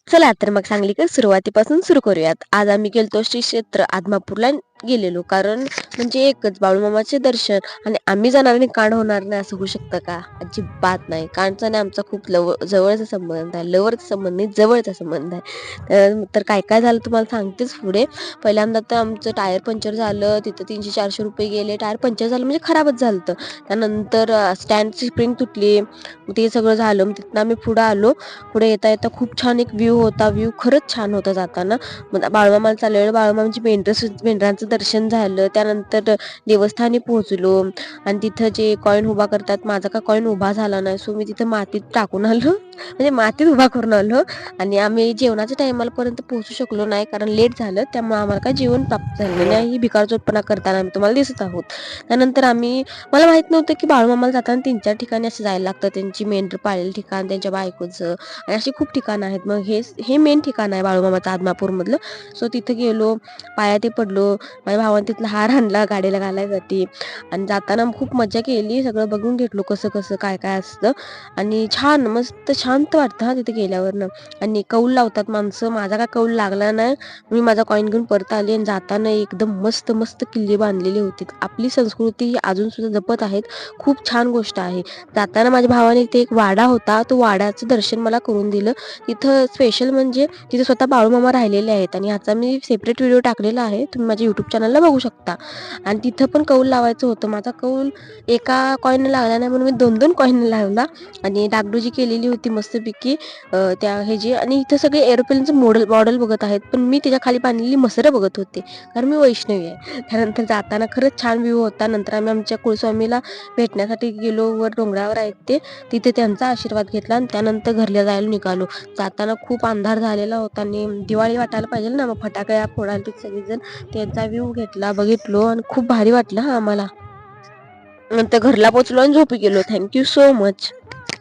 चला तर मग सांगलीकर सुरुवातीपासून सुरू करूयात. आज आम्ही गेलतो श्री क्षेत्र आदमापूरला गेलेलो, कारण म्हणजे एकच बाळूमामाचे दर्शन. आणि आम्ही जाणार आणि कांड होणार नाही असं होऊ शकतं का? अजिबात नाही. कांडचा आणि आमचा खूप जवळचा संबंध आहे. लवरचा संबंध नाही, जवळचा संबंध आहे. तर काय काय झालं तुम्हाला सांगतेच पुढे. पहिल्यांदा तर आमचं टायर पंक्चर झालं, तिथं 300-400 रुपये गेले. टायर पंक्चर झालं म्हणजे खराबच झालं. त्यानंतर स्टँडची स्प्रिंग तुटली, मग ते सगळं झालं. मग तिथनं आम्ही पुढं आलो. पुढे येता येता खूप छान एक व्ह्यू होता. व्ह्यू खरंच छान होता जाताना. मग बाळूमामाला चाललेलं, बाळूमामाची मेंढरांचं दर्शन झालं. त्यानंतर देवस्थानी पोहोचलो आणि तिथं जे कॉईन उभा करतात, माझा का कॉईन उभा झाला नाही, सो मी तिथं मातीत टाकून आलो, म्हणजे मातीत उभा करून आलो. आणि आम्ही जेवणाच्या टायमाला पर्यंत पोहोचू शकलो नाही, कारण लेट झालं. त्यामुळे आम्हाला काय जेवण प्राप्त झालं नाही. ही भिकारचोटपणा करताना आम्ही तुम्हाला दिसत आहोत. त्यानंतर मला माहित नव्हतं की बाळूमामाला जाताना 3-4 ठिकाणी असं जायला लागतं. त्यांची मेंढर पाळलेलं ठिकाण, त्यांच्या बायकोचं, आणि अशी खूप ठिकाणं आहेत. मग हे मेन ठिकाण आहे बाळूमामाचं आदमापूरमधलं. सो तिथं गेलो, पायात पडलो. माझ्या भावाने तिथला हार आणला गाडीला घालायसाठी. आणि जाताना खूप मजा केली. सगळं बघून घेतलो कसं कसं काय काय असतं. आणि छान मस्त शांत वाटतं हा तिथे गेल्यावरनं. आणि कौल लावतात माणसं. माझा काय कौल लागला नाही, मी माझा कॉईन घेऊन परत आली. आणि जाताना एकदम मस्त मस्त किल्ले बांधलेले होते. आपली संस्कृती ही अजून सुद्धा जपत आहेत. खूप छान गोष्ट आहे. जाताना माझ्या भावाने इथे एक वाडा होता, तो वाड्याचं दर्शन मला करून दिलं. तिथं स्पेशल म्हणजे तिथे स्वतः बाळूमामा राहिलेले आहेत. आणि ह्याचा मी सेपरेट व्हिडिओ टाकलेला आहे, तुम्ही माझ्या यूट्यूब चॅनलला बघू शकता. आणि तिथं पण कौल लावायचं होतं. माझा कौल एका कॉईन लागला नाही, म्हणून मी 2-2 कॉईन लावला. आणि डागडुजी केलेली होती मस्तपैकी त्या ह्याची. आणि इथं सगळे एरोप्लेनचं मॉडेल बघत आहेत, पण मी त्याच्या खाली बांधलेली मसरं बघत होते, कारण मी वैष्णवी आहे. त्यानंतर जाताना खरंच छान व्ह्यू होता. नंतर आम्ही आमच्या कुलस्वामीला भेटण्यासाठी गेलो. वर डोंगरावर आहेत ते, तिथे त्यांचा आशीर्वाद घेतला. आणि त्यानंतर घरला जायला निघालो. जाताना खूप अंधार झालेला होता आणि दिवाळी वाटायला पाहिजे ना, मग फटाक्या फोडायला सगळेजण. त्यांचा व्ह्यू घेतला, बघितलो, आणि खूप भारी वाटलं हा आम्हाला. नंतर घरला पोचलो आणि झोपी गेलो. Thank you so much.